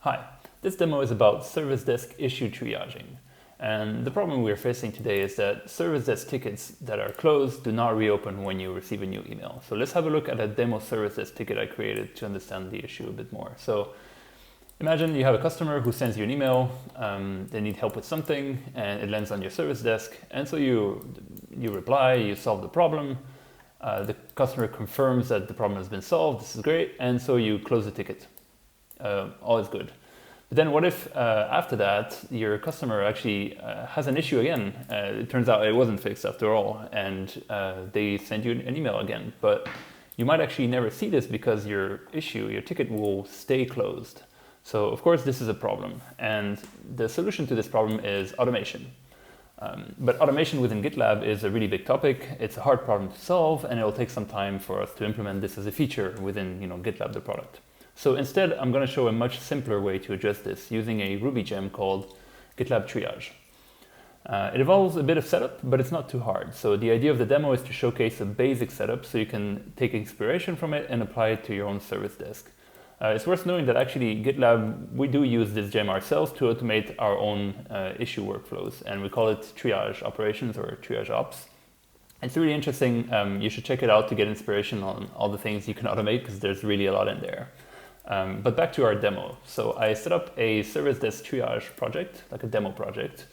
Hi, this demo is about service desk issue triaging. And the problem we're facing today is that service desk tickets that are closed do not reopen when you receive a new email. So let's have a look at a demo service desk ticket I created to understand the issue a bit more. So imagine you have a customer who sends you an email, they need help with something, and it lands on your service desk. And so you reply, you solve the problem. The customer confirms that the problem has been solved, this is great, and so you close the ticket. All is good. But then what if after that your customer actually has an issue again? It turns out it wasn't fixed after all, and they send you an email again. But you might actually never see this because your ticket will stay closed. So of course this is a problem, and the solution to this problem is automation. But automation within GitLab is a really big topic. It's a hard problem to solve, and it will take some time for us to implement this as a feature within GitLab, the product. So instead, I'm going to show a much simpler way to address this using a Ruby gem called gitlab-triage. It involves a bit of setup, but it's not too hard. So the idea of the demo is to showcase a basic setup so you can take inspiration from it and apply it to your own service desk. It's worth knowing that actually GitLab, we do use this gem ourselves to automate our own issue workflows, and we call it Triage Operations or Triage Ops. It's really interesting. You should check it out to get inspiration on all the things you can automate, because there's really a lot in there. But back to our demo. So I set up a service desk triage project, like a demo project,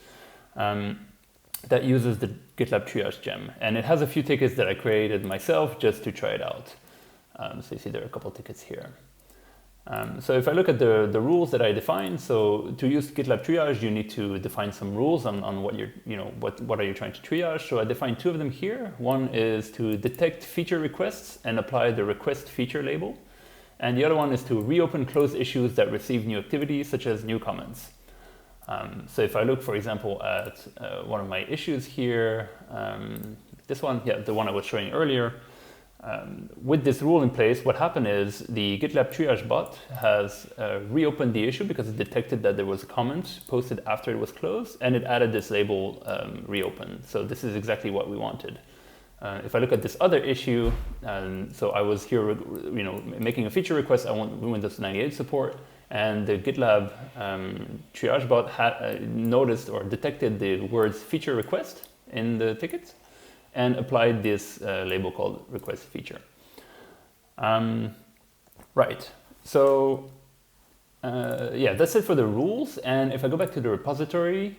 that uses the GitLab triage gem. And it has a few tickets that I created myself just to try it out. So you see there are a couple of tickets here. So if I look at the rules that I defined, so to use GitLab triage, you need to define some rules on what what are you trying to triage. So I defined two of them here. One is to detect feature requests and apply the request feature label. And the other one is to reopen closed issues that receive new activity, such as new comments. So if I look, for example, at one of my issues here, this one, the one I was showing earlier, with this rule in place, what happened is the GitLab triage bot has reopened the issue because it detected that there was a comment posted after it was closed, and it added this label reopen. So this is exactly what we wanted. If I look at this other issue, so I was here, making a feature request. I want Windows 98 support, and the GitLab triage bot had noticed or detected the words feature request in the ticket, and applied this label called request feature. Right. So that's it for the rules. And if I go back to the repository.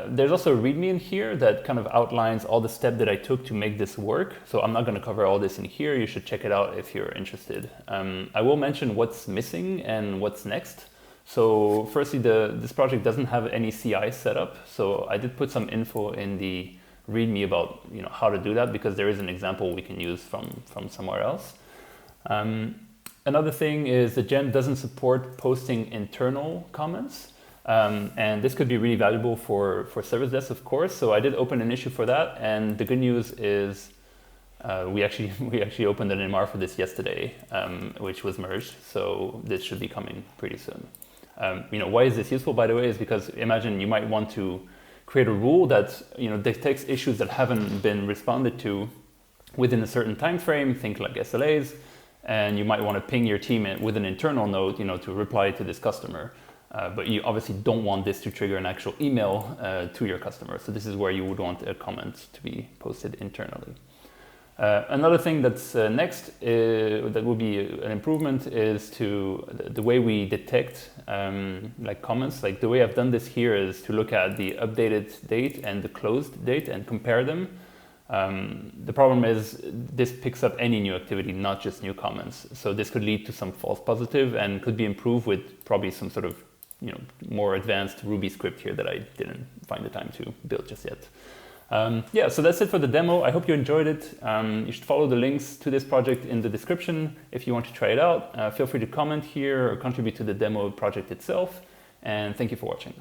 There's also a README in here that kind of outlines all the steps that I took to make this work. So I'm not going to cover all this in here. You should check it out if you're interested. I will mention what's missing and what's next. So firstly, this project doesn't have any CI setup. So I did put some info in the README about how to do that, because there is an example we can use from somewhere else. Another thing is the gem doesn't support posting internal comments. And this could be really valuable for service desks, of course. So I did open an issue for that, and the good news is we actually opened an MR for this yesterday, which was merged. So this should be coming pretty soon. Why is this useful, by the way? Is because imagine you might want to create a rule that detects issues that haven't been responded to within a certain time frame. Think like SLAs, and you might want to ping your team with an internal note, to reply to this customer. But you obviously don't want this to trigger an actual email to your customer. So this is where you would want a comment to be posted internally. Another thing that's next, that will be an improvement, is to the way we detect like comments. Like the way I've done this here is to look at the updated date and the closed date and compare them. The problem is this picks up any new activity, not just new comments. So this could lead to some false positive and could be improved with probably some sort of more advanced Ruby script here that I didn't find the time to build just yet. So that's it for the demo. I hope you enjoyed it. You should follow the links to this project in the description if you want to try it out. Feel free to comment here or contribute to the demo project itself. And thank you for watching.